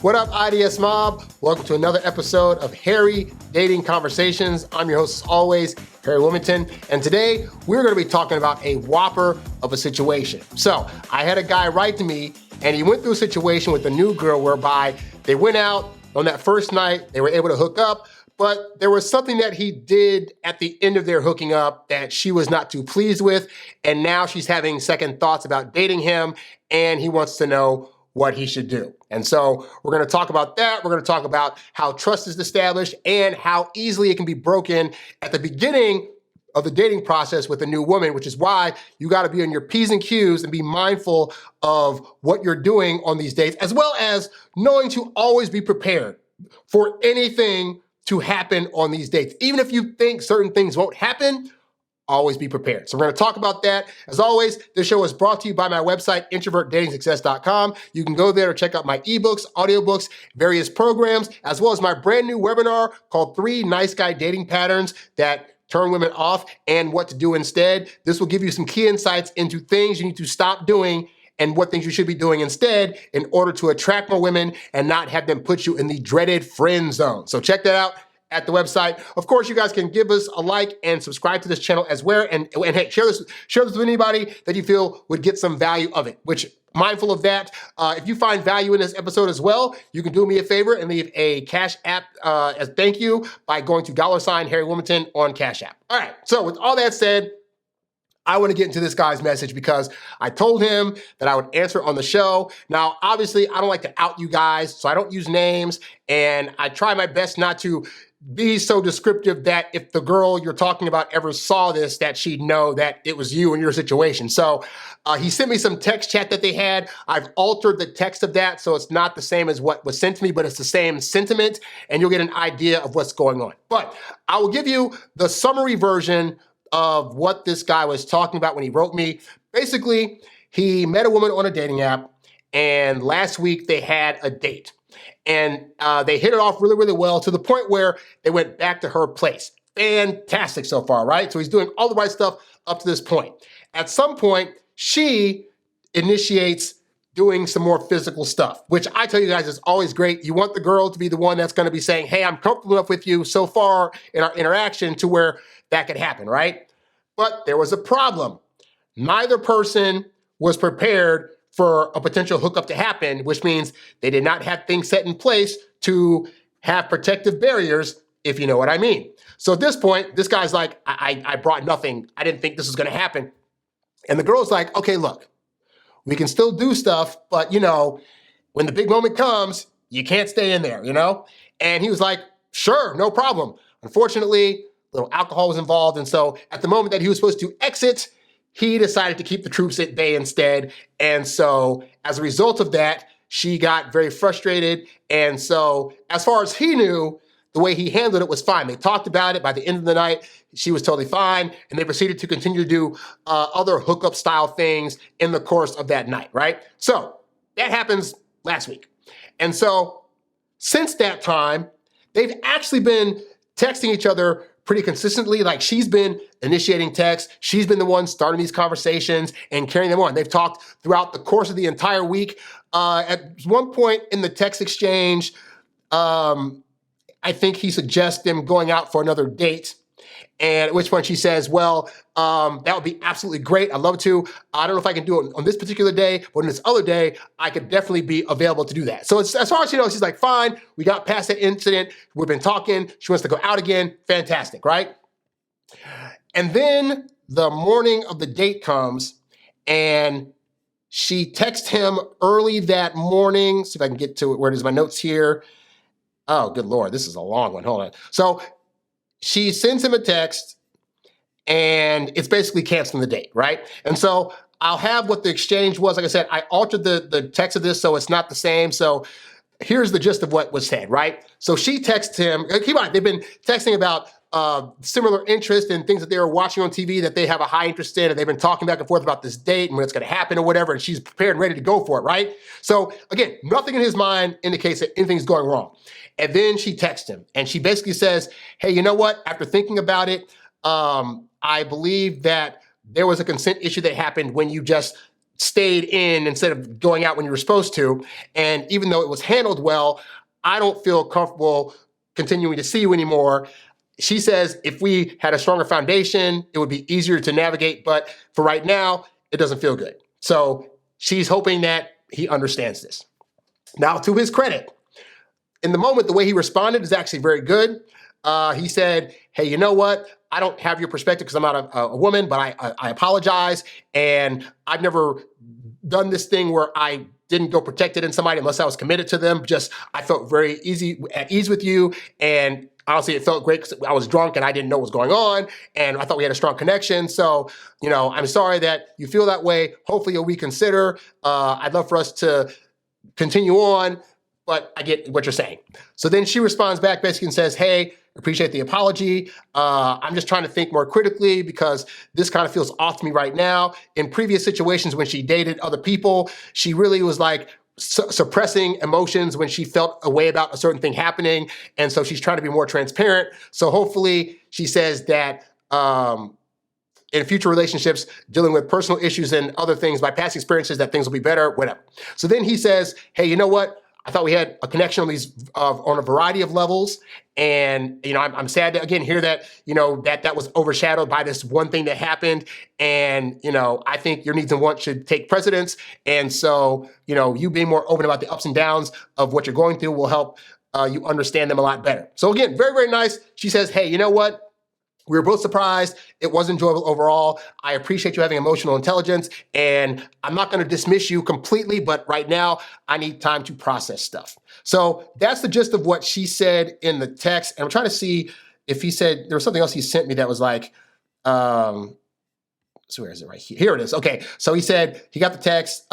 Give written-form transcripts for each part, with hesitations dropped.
What up, IDS Mob? Welcome to another episode of Harry Dating Conversations. I'm your host, as always, HarryWilmington, and today we're going to be talking about a whopper of a situation. So I had a guy write to me, and he went through a situation with a new girl whereby they went out on that first night, they were able to hook up, but there was something that he did at the end of their hooking up that she was not too pleased with, and now she's having second thoughts about dating him, and he wants to know what he should do. And so we're going to talk about that. We're going to talk about how trust is established and how easily it can be broken at the beginning of the dating process with a new woman, which is why you got to be on your P's and Q's and be mindful of what you're doing on these dates, as well as knowing to always be prepared for anything to happen on these dates. Even if you think certain things won't happen, always be prepared. So we're going to talk about that. As always, this show is brought to you by my website, introvertdatingsuccess.com. You can go there to check out my eBooks, audiobooks, various programs, as well as my brand new webinar called 3 Nice Guy Dating Patterns That Turn Women Off and What to Do Instead. This will give you some key insights into things you need to stop doing and what things you should be doing instead in order to attract more women and not have them put you in the dreaded friend zone. So check that out at the website. Of course, you guys can give us a like and subscribe to this channel as well. And hey, share this with anybody that you feel would get some value of it, which mindful of that. If you find value in this episode as well, you can do me a favor and leave a Cash App as thank you by going to $HarryWilmington on Cash App. All right. So with all that said, I want to get into this guy's message because I told him that I would answer on the show. Now, obviously, I don't like to out you guys, so I don't use names, and I try my best not to be so descriptive that if the girl you're talking about ever saw this, that she'd know that it was you in your situation. So he sent me some text chat that they had. I've altered the text of that, so it's not the same as what was sent to me, but it's the same sentiment, and you'll get an idea of what's going on. But I will give you the summary version of what this guy was talking about when he wrote me. Basically, he met a woman on a dating app, and last week they had a date. And they hit it off really, really well to the point where they went back to her place. Fantastic so far, right? So he's doing all the right stuff up to this point. At some point, she initiates doing some more physical stuff, which I tell you guys is always great. You want the girl to be the one that's going to be saying, hey, I'm comfortable enough with you so far in our interaction to where that could happen, right? But there was a problem. Neither person was prepared for a potential hookup to happen, which means they did not have things set in place to have protective barriers, if you know what I mean. So at this point, this guy's like, I brought nothing. I didn't think this was going to happen. And the girl's like, okay, look, we can still do stuff, but, when the big moment comes, you can't stay in there, And he was like, sure, no problem. Unfortunately, a little alcohol was involved. And so at the moment that he was supposed to exit, he decided to keep the troops at bay instead. And so as a result of that, she got very frustrated. And so as far as he knew, the way he handled it was fine. They talked about it. By the end of the night, she was totally fine. And they proceeded to continue to do other hookup style things in the course of that night, right? So that happens last week. And so since that time, they've actually been texting each other pretty consistently. Like, she's been initiating texts. She's been the one starting these conversations and carrying them on. They've talked throughout the course of the entire week. At one point in the text exchange, I think he suggests them going out for another date. And at which point she says, well, that would be absolutely great. I'd love to. I don't know if I can do it on this particular day, but on this other day, I could definitely be available to do that. So it's, as far as she knows, she's like, fine, we got past that incident. We've been talking. She wants to go out again. Fantastic, right? And then the morning of the date comes, and she texts him early that morning. See if I can get to it. Where does my notes here? Oh, good Lord. This is a long one. Hold on. So she sends him a text, and it's basically canceling the date, right? And so I'll have what the exchange was. Like I said, I altered the text of this so it's not the same. So here's the gist of what was said, right? So she texts him. Keep in mind, they've been texting about similar interest in things that they were watching on TV that they have a high interest in, and they've been talking back and forth about this date and when it's going to happen or whatever, and she's prepared and ready to go for it, right? So again, nothing in his mind indicates that anything's going wrong. And then she texts him, and she basically says, hey, you know what? After thinking about it, I believe that there was a consent issue that happened when you just stayed in instead of going out when you were supposed to. And even though it was handled well, I don't feel comfortable continuing to see you anymore. She says if we had a stronger foundation, it would be easier to navigate. But for right now, it doesn't feel good. So she's hoping that he understands this. Now, to his credit, in the moment, the way he responded is actually very good. He said, hey, you know what? I don't have your perspective because I'm not a woman, but I apologize. And I've never done this thing where I didn't go protected in somebody unless I was committed to them. Just, I felt very at ease with you. And honestly, it felt great because I was drunk and I didn't know what was going on. And I thought we had a strong connection. So, I'm sorry that you feel that way. Hopefully you'll reconsider. I'd love for us to continue on, but I get what you're saying. So then she responds back basically and says, hey, appreciate the apology. I'm just trying to think more critically because this kind of feels off to me right now. In previous situations when she dated other people, she really was like suppressing emotions when she felt a way about a certain thing happening. And so she's trying to be more transparent. So hopefully she says that in future relationships, dealing with personal issues and other things by past experiences, that things will be better, whatever. So then he says, hey, you know what? I thought we had a connection on a variety of levels. And, I'm sad to, again, hear that, that was overshadowed by this one thing that happened. And, I think your needs and wants should take precedence. And so, you being more open about the ups and downs of what you're going through will help you understand them a lot better. So again, very, very nice. She says, hey, you know what? We were both surprised. It was enjoyable overall. I appreciate you having emotional intelligence, and I'm not going to dismiss you completely, but right now I need time to process stuff. So that's the gist of what she said in the text. And I'm trying to see if he said, there was something else he sent me that was like, so where is it right here? Here it is. Okay. So he said he got the text.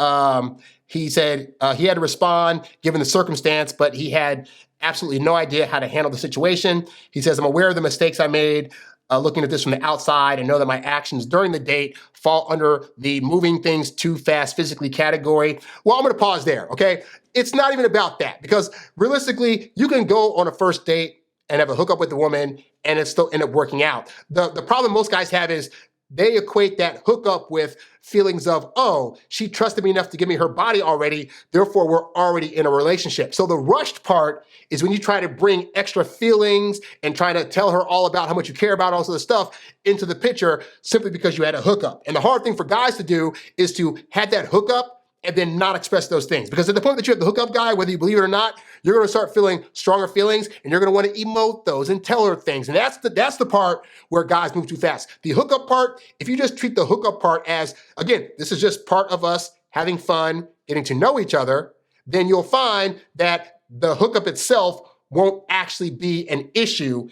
He said he had to respond given the circumstance, but he had absolutely no idea how to handle the situation. He says, I'm aware of the mistakes I made. Looking at this from the outside and know that my actions during the date fall under the moving things too fast physically category. Well, I'm going to pause there, okay? It's not even about that because realistically, you can go on a first date and have a hookup with a woman and it still end up working out. The problem most guys have is they equate that hookup with feelings of, oh, she trusted me enough to give me her body already, therefore we're already in a relationship. So the rushed part is when you try to bring extra feelings and try to tell her all about how much you care about all this stuff into the picture simply because you had a hookup. And the hard thing for guys to do is to have that hookup and then not express those things. Because at the point that you have the hookup guy, whether you believe it or not, you're going to start feeling stronger feelings and you're going to want to emote those and tell her things. And that's the part where guys move too fast. The hookup part, if you just treat the hookup part as, again, this is just part of us having fun, getting to know each other, then you'll find that the hookup itself won't actually be an issue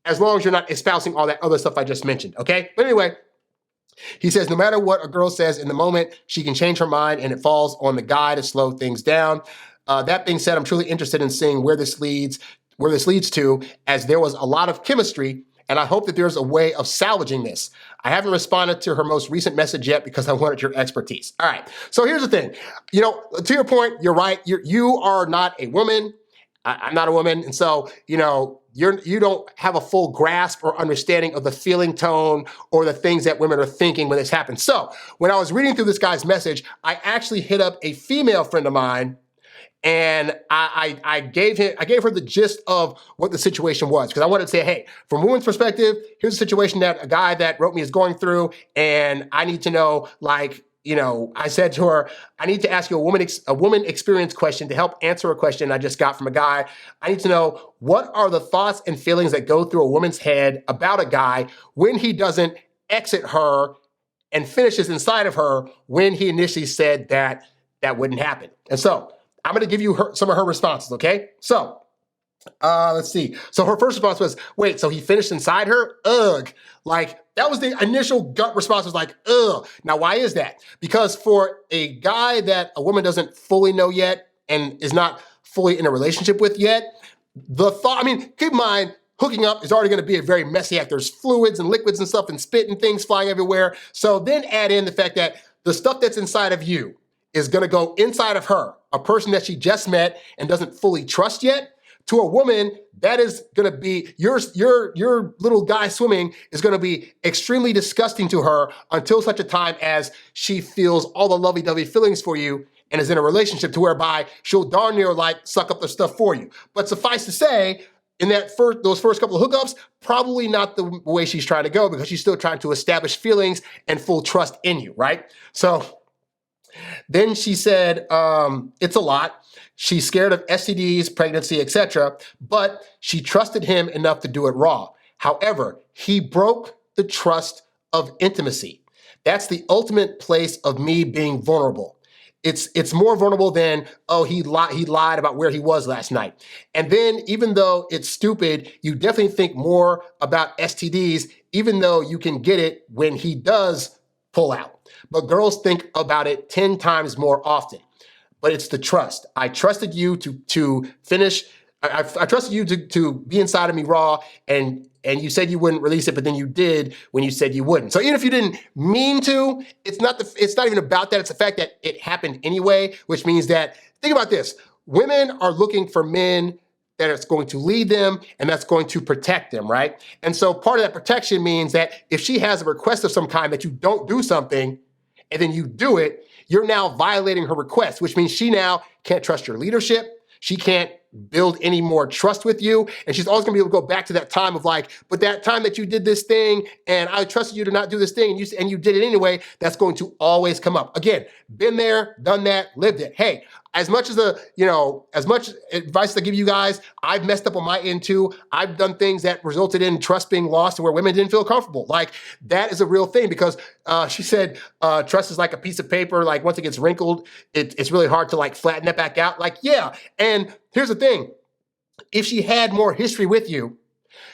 as long as you're not espousing all that other stuff I just mentioned, okay? But anyway, he says, no matter what a girl says in the moment, she can change her mind and it falls on the guy to slow things down. That being said, I'm truly interested in seeing where this leads to, as there was a lot of chemistry, and I hope that there's a way of salvaging this. I haven't responded to her most recent message yet because I wanted your expertise. All right, so here's the thing. To your point, you're right. You are not a woman. I'm not a woman. And so, you don't have a full grasp or understanding of the feeling tone or the things that women are thinking when this happens. So when I was reading through this guy's message, I actually hit up a female friend of mine and I gave her the gist of what the situation was. Because I wanted to say, hey, from a woman's perspective, here's a situation that a guy that wrote me is going through. And I need to know, I said to her, I need to ask you a woman experience question to help answer a question I just got from a guy. I need to know, what are the thoughts and feelings that go through a woman's head about a guy when he doesn't exit her and finishes inside of her when he initially said that wouldn't happen. And so I'm going to give you some of her responses, okay? So let's see. So her first response was, wait, so he finished inside her? Ugh. That was the initial gut response, was like, ugh. Now, why is that? Because for a guy that a woman doesn't fully know yet and is not fully in a relationship with yet, keep in mind, hooking up is already going to be a very messy act. There's fluids and liquids and stuff and spit and things flying everywhere. So then add in the fact that the stuff that's inside of you is going to go inside of her, a person that she just met and doesn't fully trust yet, To a woman, that is going to be, your little guy swimming is going to be extremely disgusting to her until such a time as she feels all the lovey-dovey feelings for you and is in a relationship to whereby she'll darn near like suck up the stuff for you. But suffice to say, in those first couple of hookups, probably not the way she's trying to go, because she's still trying to establish feelings and full trust in you, right? So then she said, it's a lot. She's scared of STDs, pregnancy, etc., but she trusted him enough to do it raw. However, he broke the trust of intimacy. That's the ultimate place of me being vulnerable. It's more vulnerable than, oh, he lied about where he was last night. And then even though it's stupid, you definitely think more about STDs, even though you can get it when he does pull out. But girls think about it 10 times more often. But it's the trust. I trusted you to finish. I trusted you to be inside of me raw, and you said you wouldn't release it, but then you did when you said you wouldn't. So even if you didn't mean to, it's not even about that. It's the fact that it happened anyway, which means that, think about this. Women are looking for men that is going to lead them and that's going to protect them, right? And so part of that protection means that if she has a request of some kind that you don't do something and then you do it, you're now violating her request, which means she now can't trust your leadership. She can't build any more trust with you. And she's always gonna be able to go back to that time of like, but that time that you did this thing and I trusted you to not do this thing and you did it anyway, that's going to always come up. Again, been there, done that, lived it. Hey, as much advice I give you guys, I've messed up on my end too. I've done things that resulted in trust being lost where women didn't feel comfortable. Like, that is a real thing, because she said trust is like a piece of paper. Like, once it gets wrinkled, it's really hard to like flatten it back out. Like, yeah. And here's the thing. If she had more history with you,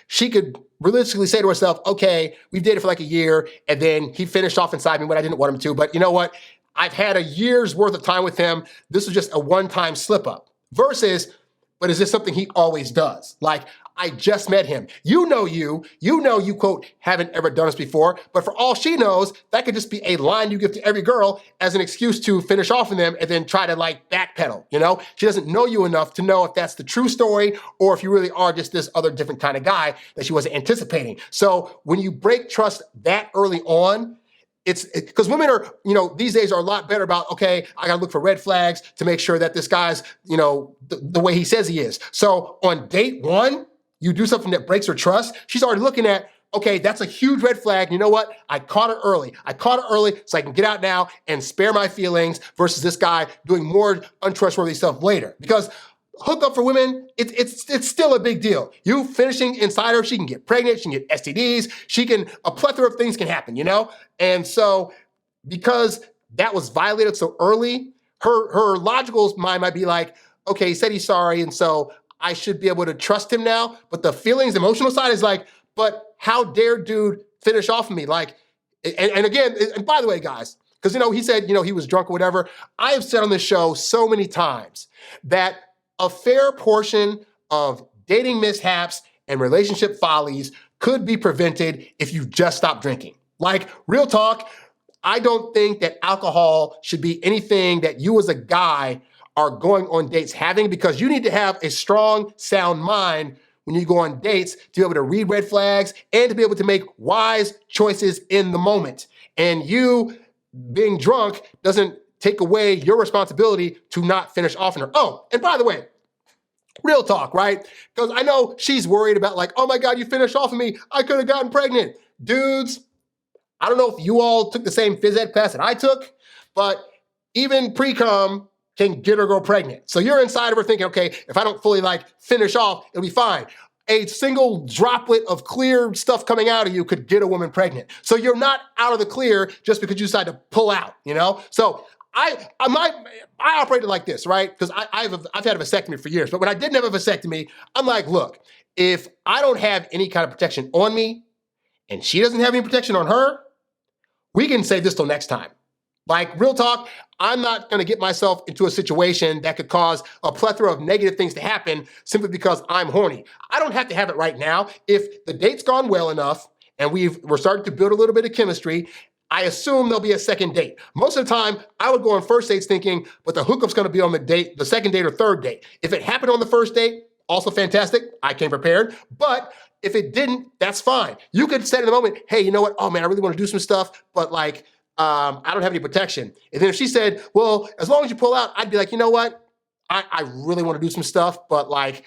she could realistically say to herself, okay, we've dated for like a year and then he finished off inside me when I didn't want him to, but you know what? I've had a year's worth of time with him. This was just a one-time slip-up. Versus, but is this something he always does? Like, I just met him. You know, quote, haven't ever done this before, but for all she knows, that could just be a line you give to every girl as an excuse to finish off on them and then try to like backpedal, you know? She doesn't know you enough to know if that's the true story or if you really are just this other different kind of guy that she wasn't anticipating. So when you break trust that early on, it's because women are, these days are a lot better about, okay, I gotta look for red flags to make sure that this guy's, the way he says he is. So on date one, you do something that breaks her trust, she's already looking at, okay, that's a huge red flag. You know what? I caught her early so I can get out now and spare my feelings versus this guy doing more untrustworthy stuff later. Because hookup for women, it's still a big deal. You finishing inside her, she can get pregnant, she can get STDs, a plethora of things can happen, And so because that was violated so early, her logical mind might be like, okay, he said he's sorry, and so I should be able to trust him now. But the feelings, emotional side is like, but how dare dude finish off of me? Like, and again, and by the way, guys, because, he said, he was drunk or whatever. I have said on this show so many times that a fair portion of dating mishaps and relationship follies could be prevented if you just stop drinking. Like, real talk, I don't think that alcohol should be anything that you as a guy are going on dates having, because you need to have a strong, sound mind when you go on dates to be able to read red flags and to be able to make wise choices in the moment. And you being drunk doesn't take away your responsibility to not finish off on her. Oh, and by the way, real talk, right? Because I know she's worried about like, oh my God, you finished off of me. I could have gotten pregnant. Dudes, I don't know if you all took the same phys ed class that I took, but even pre-com can get a girl pregnant. So you're inside of her thinking, okay, if I don't fully like finish off, it'll be fine. A single droplet of clear stuff coming out of you could get a woman pregnant. So you're not out of the clear just because you decide to pull out, So I operated like this, right? Because I've had a vasectomy for years, but when I didn't have a vasectomy, I'm like, look, if I don't have any kind of protection on me and she doesn't have any protection on her, we can save this till next time. Like, real talk, I'm not gonna get myself into a situation that could cause a plethora of negative things to happen simply because I'm horny. I don't have to have it right now. If the date's gone well enough and we're starting to build a little bit of chemistry, I assume there'll be a second date. Most of the time, I would go on first dates thinking, but the hookup's gonna be on the second date or third date. If it happened on the first date, also fantastic. I came prepared. But if it didn't, that's fine. You could say in the moment, hey, you know what? Oh man, I really want to do some stuff, but like, I don't have any protection. And then if she said, well, as long as you pull out, I'd be like, you know what? I really want to do some stuff, but like,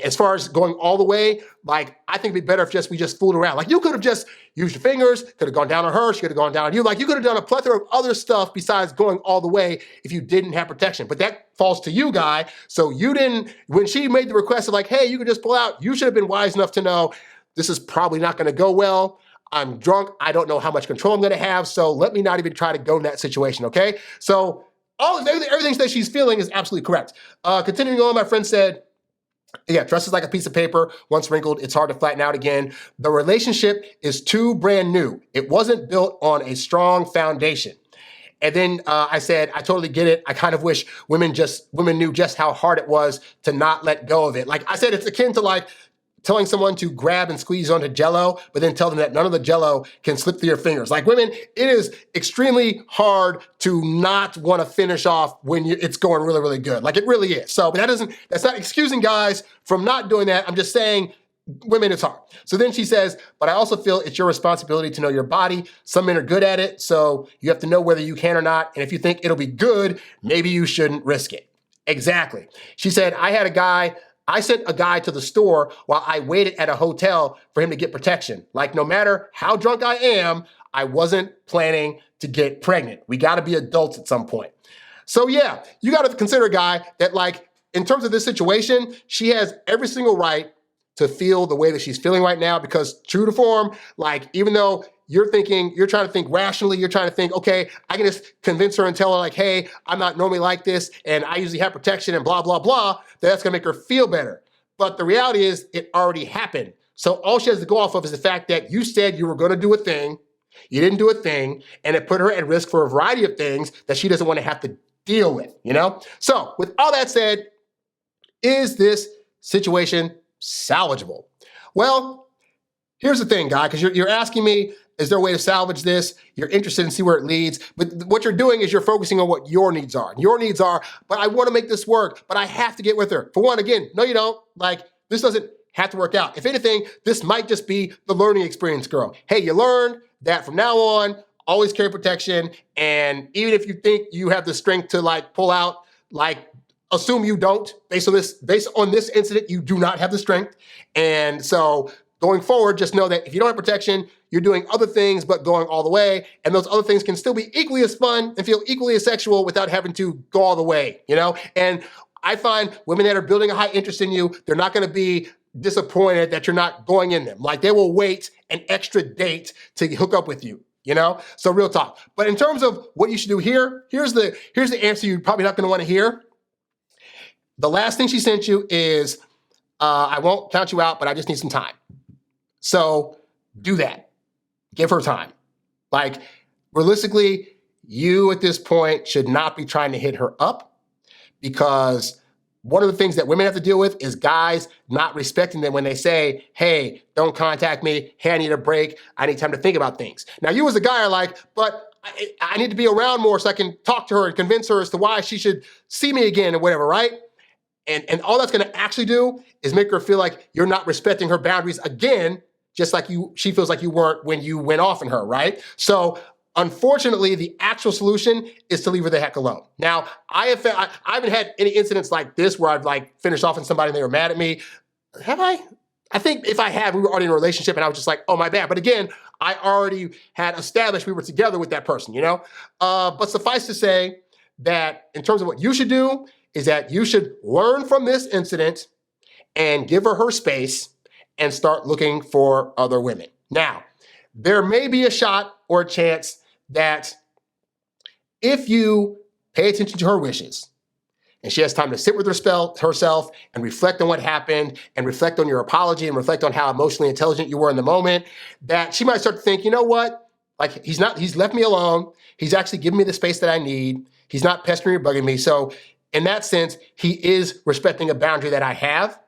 as far as going all the way, like, I think it'd be better if we just fooled around. Like, you could have just used your fingers, could have gone down on her, she could have gone down on you. Like, you could have done a plethora of other stuff besides going all the way if you didn't have protection. But that falls to you, guy. So you didn't, when she made the request of like, hey, you could just pull out, you should have been wise enough to know this is probably not going to go well. I'm drunk. I don't know how much control I'm going to have. So let me not even try to go in that situation, okay? So everything that she's feeling is absolutely correct. Continuing on, my friend said, yeah, trust is like a piece of paper. Once wrinkled, it's hard to flatten out again. The relationship is too brand new. It wasn't built on a strong foundation. And then I said, I totally get it. I kind of wish women knew just how hard it was to not let go of it. Like I said, it's akin to like telling someone to grab and squeeze onto Jell-O, but then tell them that none of the Jell-O can slip through your fingers. Like women, it is extremely hard to not want to finish off when it's going really, really good. Like it really is. So, but that's not excusing guys from not doing that. I'm just saying, women, it's hard. So then she says, but I also feel it's your responsibility to know your body. Some men are good at it, so you have to know whether you can or not. And if you think it'll be good, maybe you shouldn't risk it. Exactly. She said, I sent a guy to the store while I waited at a hotel for him to get protection. Like no matter how drunk I am, I wasn't planning to get pregnant. We got to be adults at some point. So yeah, you got to consider, guy, that like in terms of this situation, she has every single right to feel the way that she's feeling right now, because true to form, like even though you're trying to think rationally, you're trying to think, okay, I can just convince her and tell her like, hey, I'm not normally like this and I usually have protection and blah, blah, blah, that's gonna make her feel better. But the reality is it already happened. So all she has to go off of is the fact that you said you were gonna do a thing, you didn't do a thing, and it put her at risk for a variety of things that she doesn't want to have to deal with, you know? So with all that said, is this situation salvageable? Well, here's the thing, guy, because you're asking me, is there a way to salvage this? You're interested in see where it leads. But what you're doing is you're focusing on what your needs are. Your needs are, but I want to make this work, but I have to get with her. For one, again, no, you don't. Like, this doesn't have to work out. If anything, this might just be the learning experience, girl. Hey, you learned that from now on, always carry protection. And even if you think you have the strength to like pull out, like assume you don't. Based on this incident, you do not have the strength. And so going forward, just know that if you don't have protection, you're doing other things but going all the way, and those other things can still be equally as fun and feel equally as sexual without having to go all the way, you know? And I find women that are building a high interest in you, they're not gonna be disappointed that you're not going in them. Like they will wait an extra date to hook up with you, you know? So real talk. But in terms of what you should do here, here's the answer you're probably not gonna wanna hear. The last thing she sent you is, I won't count you out, but I just need some time. So do that. Give her time. Like, realistically, you at this point should not be trying to hit her up, because one of the things that women have to deal with is guys not respecting them when they say, hey, don't contact me. Hey, I need a break. I need time to think about things. Now, you as a guy are like, but I need to be around more so I can talk to her and convince her as to why she should see me again or whatever, right? And all that's gonna actually do is make her feel like you're not respecting her boundaries again, just like she feels like you weren't when you went off on her, right? So unfortunately, the actual solution is to leave her the heck alone. Now, I haven't had any incidents like this where I've like finished off on somebody and they were mad at me. Have I? I think if I have, we were already in a relationship and I was just like, oh, my bad. But again, I already had established we were together with that person, you know? But suffice to say that in terms of what you should do is that you should learn from this incident and give her space and start looking for other women. Now, there may be a shot or a chance that if you pay attention to her wishes and she has time to sit with herself and reflect on what happened and reflect on your apology and reflect on how emotionally intelligent you were in the moment, that she might start to think, you know what? Like he's left me alone. He's actually given me the space that I need. He's not pestering or bugging me. So in that sense, he is respecting a boundary that I have.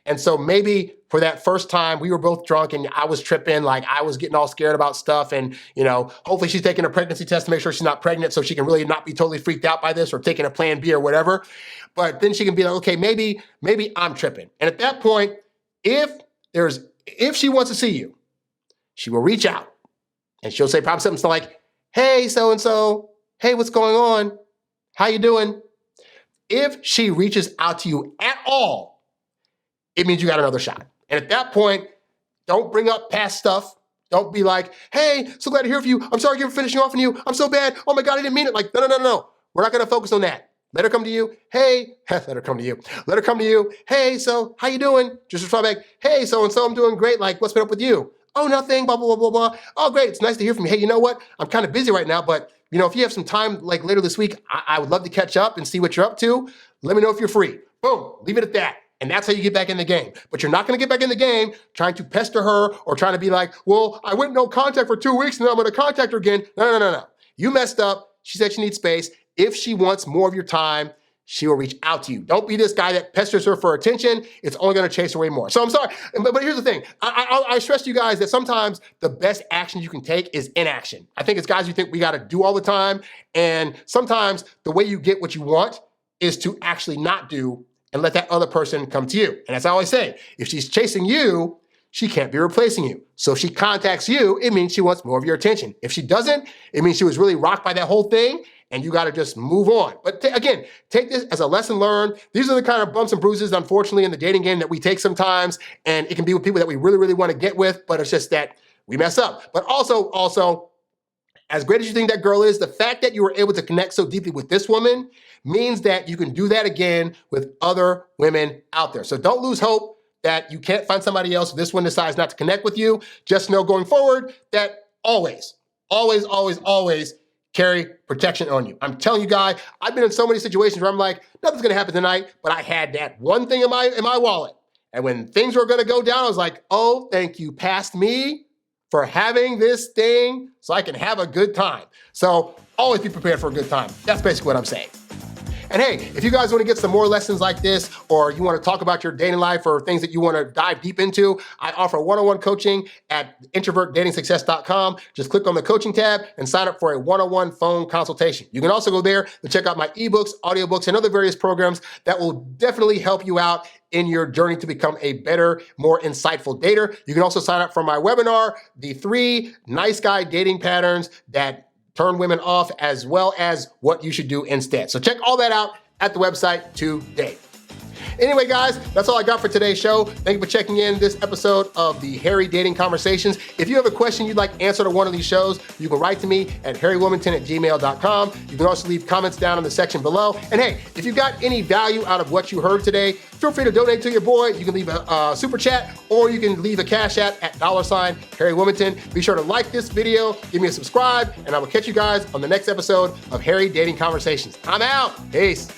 And so maybe for that first time, we were both drunk and I was tripping, like I was getting all scared about stuff. And, hopefully she's taking a pregnancy test to make sure she's not pregnant so she can really not be totally freaked out by this, or taking a plan B or whatever. But then she can be like, okay, maybe I'm tripping. And at that point, if she wants to see you, she will reach out and she'll say probably something like, hey, so-and-so, hey, what's going on? How you doing? If she reaches out to you at all, it means you got another shot. And at that point, don't bring up past stuff. Don't be like, hey, so glad to hear from you. I'm sorry for finishing off on you. I'm so bad. Oh my God, I didn't mean it. Like, no. We're not going to focus on that. Let her come to you. Hey, let her come to you. Let her come to you. Hey, so how you doing? Just respond back. Hey, so-and-so, I'm doing great. Like, what's been up with you? Oh, nothing, blah, blah, blah, blah, blah. Oh, great. It's nice to hear from you. Hey, you know what? I'm kind of busy right now, but if you have some time like later this week, I would love to catch up and see what you're up to. Let me know if you're free. Boom, leave it at that. And that's how you get back in the game. But you're not going to get back in the game trying to pester her or trying to be like, well, I went no contact for 2 weeks and then I'm going to contact her again. No. You messed up. She said she needs space. If she wants more of your time, she will reach out to you. Don't be this guy that pesters her for attention. It's only going to chase her way more. So I'm sorry. But here's the thing. I stress to you guys that sometimes the best action you can take is inaction. I think it's guys you think we got to do all the time. And sometimes the way you get what you want is to actually not do and let that other person come to you. And as I always say, if she's chasing you, she can't be replacing you. So if she contacts you, it means she wants more of your attention. If she doesn't, it means she was really rocked by that whole thing and you got to just move on. But again, take this as a lesson learned. These are the kind of bumps and bruises, unfortunately, in the dating game that we take sometimes. And it can be with people that we really, really want to get with, but it's just that we mess up. But also, as great as you think that girl is, the fact that you were able to connect so deeply with this woman means that you can do that again with other women out there. So don't lose hope that you can't find somebody else if this one decides not to connect with you. Just know going forward that always carry protection on you. I'm telling you guys, I've been in so many situations where I'm like, nothing's gonna happen tonight, but I had that one thing in my wallet. And when things were gonna go down, I was like, oh, thank you, past me, for having this thing so I can have a good time. So always be prepared for a good time. That's basically what I'm saying. And hey, if you guys want to get some more lessons like this, or you want to talk about your dating life or things that you want to dive deep into, I offer one-on-one coaching at introvertdatingsuccess.com. Just click on the coaching tab and sign up for a one-on-one phone consultation. You can also go there to check out my eBooks, audiobooks, and other various programs that will definitely help you out in your journey to become a better, more insightful dater. You can also sign up for my webinar, the 3 nice guy dating patterns that turn women off, as well as what you should do instead. So check all that out at the website today. Anyway, guys, that's all I got for today's show. Thank you for checking in this episode of the Harry Dating Conversations. If you have a question you'd like answered on one of these shows, you can write to me at HarryWilmington@gmail.com. You can also leave comments down in the section below. And hey, if you got any value out of what you heard today, feel free to donate to your boy. You can leave a super chat, or you can leave a cash app at $HarryWilmington. Be sure to like this video, give me a subscribe, and I will catch you guys on the next episode of Harry Dating Conversations. I'm out. Peace.